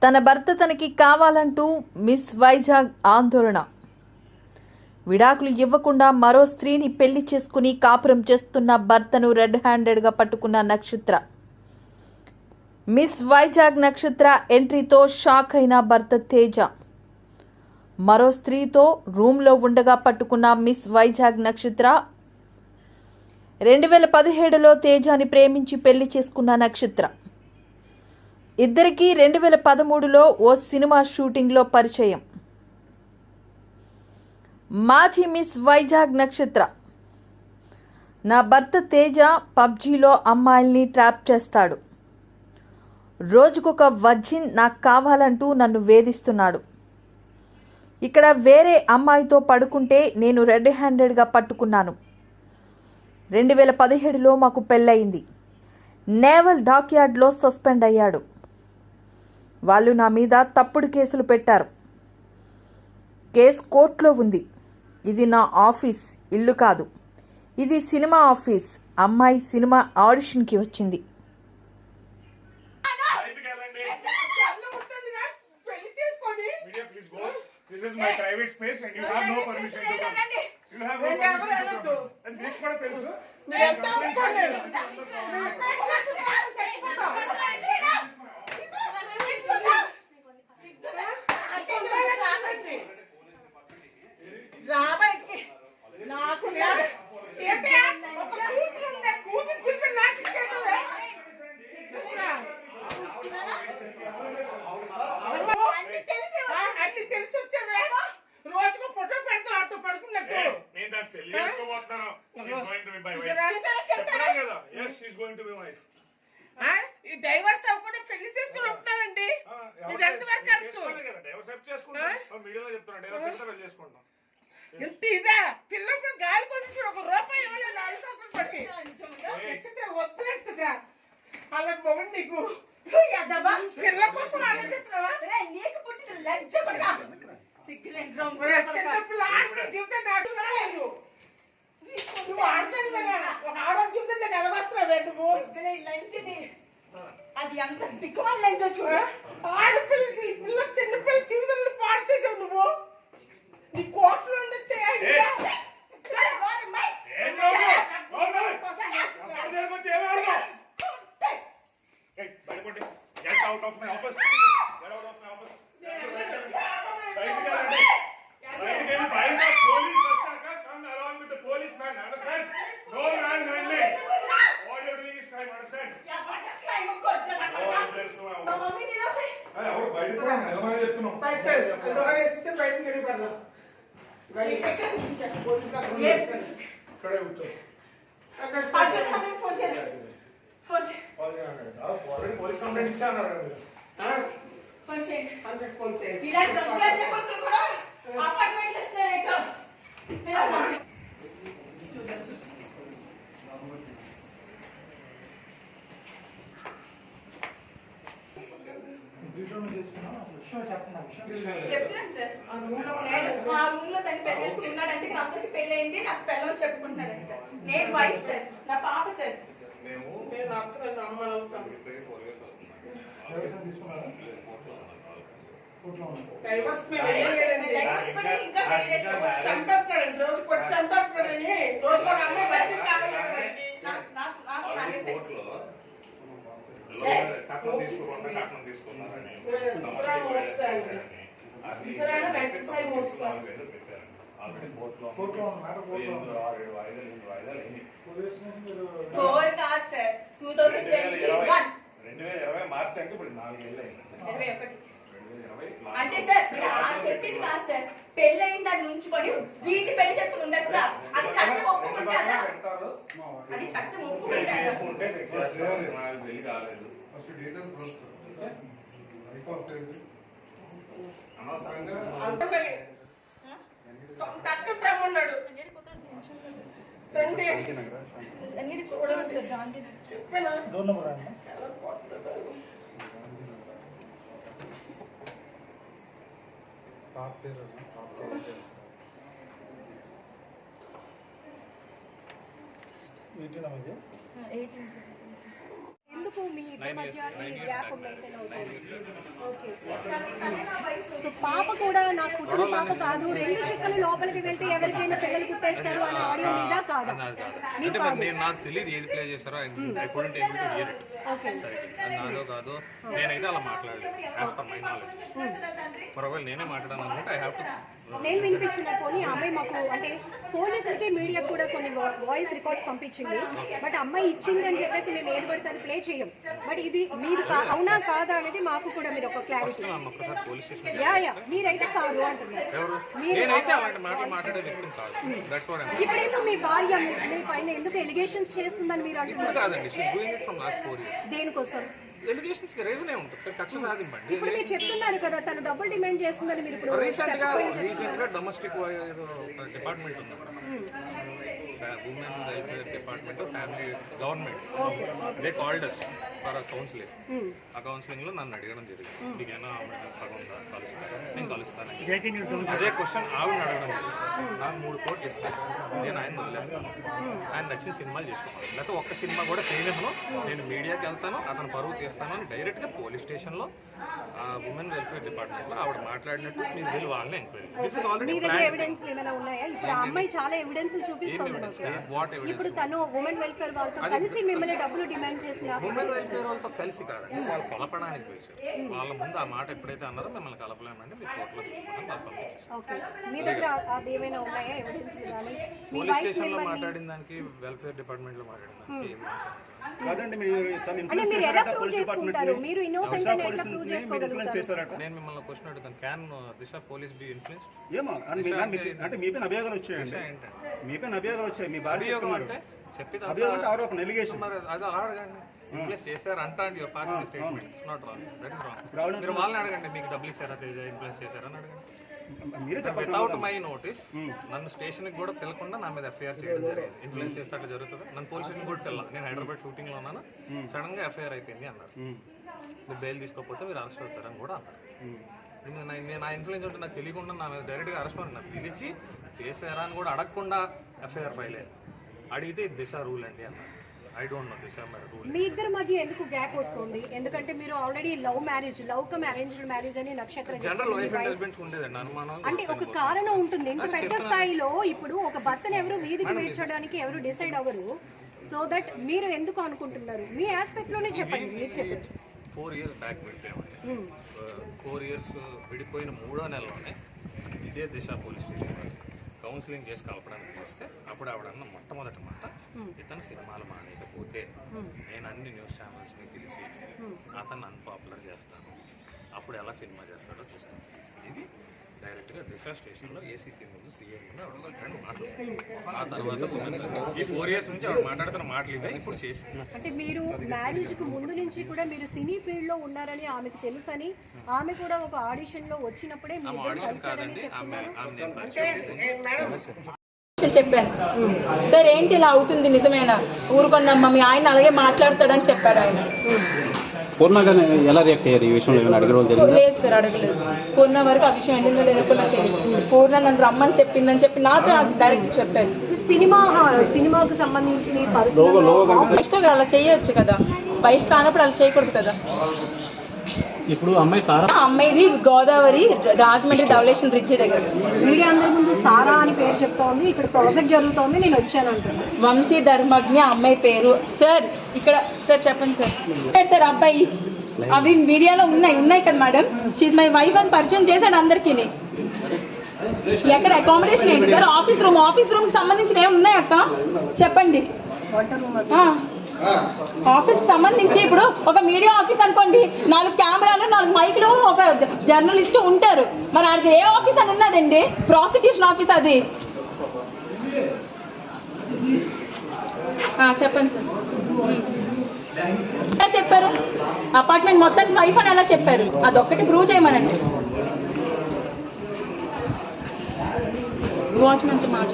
తన భర్త తనకి కావాలంటూ మిస్ వైజాగ్ ఆందోళన. విడాకులు ఇవ్వకుండా మరో స్త్రీని పెళ్లి చేసుకుని కాపురం చేస్తున్న భర్తను రెడ్ హ్యాండెడ్గా పట్టుకున్న నక్షత్ర. మిస్ వైజాగ్ నక్షత్ర ఎంట్రీతో షాక్ అయిన భర్త తేజ. మరో స్త్రీతో రూమ్లో ఉండగా పట్టుకున్న మిస్ వైజాగ్ నక్షత్ర. 2017లో తేజాని ప్రేమించి పెళ్లి చేసుకున్న నక్షత్ర. ఇద్దరికీ 2013లో ఓ సినిమా షూటింగ్లో పరిచయం. మాజీ మిస్ వైజాగ్ నక్షత్ర. నా భర్త తేజ పబ్జీలో అమ్మాయిల్ని ట్రాప్ చేస్తాడు. రోజుకొక వర్జిన్ నాకు కావాలంటూ నన్ను వేధిస్తున్నాడు. ఇక్కడ వేరే అమ్మాయితో పడుకుంటే నేను రెడ్ హ్యాండెడ్గా పట్టుకున్నాను. 2017లో మాకు పెళ్ళయింది. నేవల్ డాక్యార్డ్లో సస్పెండ్ అయ్యాడు. వాళ్ళు నా మీద తప్పుడు కేసులు పెట్టారు. కేసు కోర్టులో ఉంది. ఇది నా ఆఫీస్, ఇల్లు కాదు. ఇది సినిమా ఆఫీస్. అమ్మాయి సినిమా ఆడిషన్కి వచ్చింది. This is my private space and you have no permission to come. You have no permission to come. And this for telusu. Divorce అవ్వకుండా పెళ్లి చేసుకుని ఉంటానండి. ఇది ఎంతవరకు ఖర్చు? ఎంత ఇదా పిల్లలు గాలి కొద్ది ఒక రూపాయి ఇవ్వలేదు. 4 సంవత్సరాలు పట్టి వద్దు నక్షత్ర అలా మొగడు నీకు పిల్ల కోసం ఆలోచిస్తున్నావా? నీకు పుట్టిన లజ్జ చిన్నపిల్ల ఆడుకునే జీవితం నాకు రాలేదు. నువ్వు ఆడతాను కదా ఒక ఆడవాళ్ళ జీవితంలో నిలవస్తున్నావే నువ్వు. లంచిది అది ఎంత దిక్కుమాల లంచో చూడ. ఆడపిల్ల పిల్ల చిన్నపిల్ల జీవితంలో పాడు చేసావు నువ్వు. నీ కోట్లు ఉండొచ్చే. చెప్తున్నాను సార్. ఆ రూమ్ లో దాన్ని పెళ్ళేసుకున్నాడంటే అందరికి పెళ్లి అయింది. నాకు పెళ్ళని చెప్పుకుంటున్నాడంట. నేను వైఫ్ సార్, నా పాప సార్. రోజు కొట్టి చంపేస్తున్నాడని రోజు ఒక అమ్మాయి వచ్చి మార్చి అంటే ఇప్పుడు 4 ఏళ్ళు అంటే సార్ మీరు చెప్పింది కాదు సార్. పెళ్లి అయిన దాన్ని ఉంచుకొని వీటిని పెళ్లి చేసుకుని ఉండొచ్చా? అది చట్టం ఒప్పుకుంటారా? అది చట్టం ఒప్పుకుంటారా? ఎంతవరకు మీ ఇద్దరి మధ్య ఈ గ్యాప్ మెయింటైన్ అవుతుంది? ఓకే. సో పాప కూడా నాకు పుట్టిన పాప కాదు, 2 చుక్కలు లోపలికి వెళ్తే ఎవరికైనా పిల్లలు పుట్టేస్తారు అనే ఆడియో మీద కాదా? అంటే మరి నేను నాకు తెలియదు ఏది ప్లే చేశారో I couldn't able to hear it. అది నాదో కాదో నేనైతే అలా మాట్లాడలేదు యాజ్ పర్ మై నాలెడ్జ్. ఒకవేళ నేనే మాట్లాడాను అనుకుంటే ఐ హ్యావ్ టు. నేను వినిపించిన పోనీ అమ్మాయి మాకు అంటే పోలీసులకి మీడియాకి కూడా కొన్ని వాయిస్ రికార్డ్స్ పంపించింది. బట్ అమ్మాయి ఇచ్చింది అని చెప్పేసి మేము ఏది పడితే అది ప్లే చేయం. బట్ ఇది మీరు అవునా కాదా అనేది మాకు కూడా మీరు ఒక క్లారిటీ. ఒక్కసారి పోలీస్ స్టేషన్ యా మీరైతే కాదు అంటున్నారు. ఎవరు నేనైతే అలాంటి మాటలు మాట్లాడే వ్యక్తిని కాదు. That's what I. ఇప్పుడేందో మీ భార్య మీ పైన ఎందుకు ఎలిగేషన్స్ చేస్తుందని మీరు అంటున్నారు? కాదండి, she is doing it from last 4 years. దేనికోసం? ఎలిగేషన్స్ కి రీజన్ ఏ ఉంటుంది సార్, కక్ష సాధింపండి. ఇప్పుడు మీరు చెప్తున్నారు కదా తను డబ్బులు డిమాండ్ చేస్తుందని, మీరు ఇప్పుడు రీసెంట్ గా డొమెస్టిక్ డిపార్ట్మెంట్ ఉంది madam, women welfare department family government, they called us for counselling. ఆ కౌన్సిలింగ్ లో నన్ను అడగడం జరిగింది, మీకేనా కలుస్తాను, నేను కలుస్తాను. అదే క్వశ్చన్ ఆవిడ అడగడం జరిగింది. నాకు 3 కోట్లు ఇస్తాను, నేను ఆయన వదిలేస్తాను, ఆయన నచ్చిన సినిమాలు చేసుకోవాలి, లేకపోతే ఒక్క సినిమా కూడా చేయలేను, నేను మీడియాకి వెళ్తాను, అతను పరువు తీస్తాను అని డైరెక్ట్గా పోలీస్ స్టేషన్లో ఉమెన్ వెల్ఫేర్ డిపార్ట్మెంట్లో ఆవిడ మాట్లాడినట్టు మీరు వెళ్ళి వాళ్ళని enquiry. This is already evidence ఏమైనా ఉన్నాయా? ఇప్పుడు ఆ అమ్మాయి చాలా ఎవిడెన్స్ చూపిస్తుంది. ఇప్పుడు తను ఉమెన్ వెల్ఫేర్ వాళ్ళతో కలిసి మిమ్మల్ని డబ్బులు డిమాండ్ చేసిన ఉమెన్ వెల్ఫేర్ వాళ్ళతో కలిసి కాదండి, వాళ్ళు కలపడానికి పిలిచారు. వాళ్ళ ముందు ఆ మాట ఎప్పుడైతే అన్నారో మిమ్మల్ని కలపలేమంటే మీరు కోర్టులో తీసుకున్నాను వాళ్ళు పంపించేస్తారు. ఓకే. మీ దగ్గర అది ఏమైనా ఉన్నాయా ఎవిడెన్స్? కానీ పోలీస్ స్టేషన్లో మాట్లాడిన దానికి వెల్ఫేర్ డిపార్ట్మెంట్లో మాట్లాడిన దానికి కాదండి, మీరు చాలా అంటే ఇన్ఫ్లుయెన్స్ మీరు ఎలా చేశారట ప్రూవ్ పోలీస్ చేసుకుంటారు? డిపార్ట్మెంట్ మీరు ఇన్నోసెంట్ అని ఎట్లా ప్రూవ్ మీరు ఇన్ఫ్లుయెన్స్ చేసుకోగలుగుతారు? చేశారట. నేను మిమ్మల్ని క్వశ్చన్ అడుగుతాను, can Disha police B influenced? ఏమో అంటే మీ పైన అభియోగాలు వచ్చాయండి, మీ పైన అభియోగాలు వచ్చాయి, మీ భార్య చెప్తున్నారు. చెప్పి అభియోగం అంటే ఆరోపణ, ఎలిగేషన్. మరి అది అలా అడగండి, ఇన్ఫ్లుయెన్స్ చేశారు అంటా అండి, your passing statement it's not wrong, that is wrong. మీరు వాళ్ళని అడగండి, మీకు డబ్బులు ఇచ్చారా, ఇన్ఫ్లుయెన్స్ చేశారని అడగండి. మీరే చెప్పాలి. వితౌట్ మై నోటీస్ నన్ను స్టేషన్కి కూడా పిలకుండా నా మీద ఎఫ్ఐఆర్ చేయడం జరిగింది. ఇన్ఫ్లుయెన్స్ చేస్తే అట్లా జరుగుతుంది, నన్ను పోలీస్ స్టేషన్ కూడా పిల్ల, నేను హైదరాబాద్ షూటింగ్లో ఉన్నాను, సడన్ గా ఎఫ్ఐఆర్ అయిపోయింది అన్నారు, మీరు బెయిల్ తీసుకోకపోతే మీరు అరెస్ట్ అవుతారని కూడా అన్నారు. నేను నా ఇన్ఫ్లుయెన్స్ ఉంటే నాకు తెలియకుండా నా మీద డైరెక్ట్గా అరెస్ట్ అని నాకు పిలిచి చేశారా అని కూడా అడగకుండా ఎఫ్ఐఆర్ ఫైల్ అయ్యింది. అడిగితే ఇది దిశ రూల్ అండి అన్నారు. I don't know Disha rule. మీ ఇద్దరి మధ్య ఎందుకు గ్యాప్ వస్తుంది? ఎందుకంటే మీరు already love cum arranged marriage అని నక్షత్రం జనరల్ వైఫ్ అండ్ హస్బెండ్స్ ఉండేదండి అనుమానం. అంటే ఒక కారణం ఉంటుంది. ఇంత పెద్ద స్థాయిలో ఇప్పుడు ఒక భర్తను ఎవరు వీధికి వేర్చడానికి ఎవరు డిసైడ్ అవ్వరు. సో దట్ మీరు ఎందుకు అనుకుంటున్నారు? మీ ఆస్పెక్ట్ లోనే చెప్పండి, మీరు చెప్పండి. 4 years బ్యాక్ విడిపోయామండి. 4 years విడిపోయిన 3వ నెలలోనే ఇదే దిశ పోలీస్ స్టేషన్ కౌన్సిలింగ్ చేసి కలపడానికి పిలిస్తే అప్పుడు ఆవిడన్న మొట్టమొదటి మాట, ఇతను సినిమాలు మానేయకపోతే నేను అన్ని న్యూస్ ఛానల్స్ని పిలిచి అతన్ని అన్పాపులర్ చేస్తాను, అప్పుడు ఎలా సినిమా చేస్తాడో చూస్తాను. ఇది డైరెక్ట్గా దిశ స్టేషన్లో ఏసీపీ ముందు సీఏ ముందు ఆవిడ మాట్లాడిన మాటలు. ఆ తర్వాత ఈ 4 years నుంచి ఆవిడ మాట్లాడుతున్న మాటలు ఇవే ఇప్పుడు చేసి. అంటే మీరు మ్యారేజ్కి ముందు నుంచి కూడా మీరు సినీ ఫీల్డ్లో ఉన్నారని ఆమెకు తెలుసని, ఆమె కూడా ఒక ఆడిషన్లో వచ్చినప్పుడే మీరు ఆడిషన్ కాదండి, ఆమె నేను చెప్పాను, సార్ ఏంటి ఇలా అవుతుంది నిజమేనా, ఊరుకున్నామ్మా మీ ఆయన అలాగే మాట్లాడతాడని చెప్పారు ఆయన. పూర్ణగానే ఎలా రియాక్ట్ అయ్యారు ఈ విషయంలో? ఏమైనా అడగడం జరిగిందా? లేదు సార్, అడగలేదు. పూర్ణ వరకు ఆ విషయం ఎందులో లేదో నాకు తెలియదు. పూర్ణ నన్ను రమ్మని చెప్పిందని చెప్పి నాతో డైరెక్ట్ చెప్పారు. సినిమాకు సంబంధించిన వైఫ్ అలా చేయొచ్చు కదా, వైఫ్ కానప్పుడు అలా చేయకూడదు కదా. ఇప్పుడు అమ్మాయి సారా, అమ్మాయిది గోదావరి రాజమండ్రి ధవళేశ్వరం బ్రిడ్జి దగ్గర. మీడియా అందరి ముందు సారా అని పేరు చెప్తోంది, ఇక్కడ ప్రాజెక్ట్ జరుగుతోంది, నేను వచ్చాను అంటున్నాను. వంశీ ధర్మజ్ఞ అమ్మాయి పేరు. సార్ ఇక్కడ సార్ చెప్పండి సార్. సార్ అబ్బాయి అవి మీడియాలో ఉన్నాయి కదా మేడం, షీజ్ మై వైఫ్ అని పరిచయం చేశాడు అందరికీ. ఎక్కడ అకామిడేషన్ ఏంటి సార్? ఆఫీస్ రూమ్ కి సంబంధించిన ఏమి ఉన్నాయి అక్క చెప్పండి. ఆఫీస్ కి సంబంధించి ఇప్పుడు ఒక మీడియా ఆఫీస్ అనుకోండి, 4 కెమెరాలు 4 మైకులు ఒక జర్నలిస్ట్ ఉంటారు. మరి అది ఏ ఆఫీస్ అని ఉన్నదండి? ప్రాసిక్యూషన్ ఆఫీస్ అది. చెప్పండి సార్. ఎలా చెప్పారు? అపార్ట్మెంట్ మొత్తానికి వైఫ్ అని ఎలా చెప్పారు? అదొక్కటి ప్రూవ్ చేయమనండి. వాచ్మెన్తో మాట్లాడు.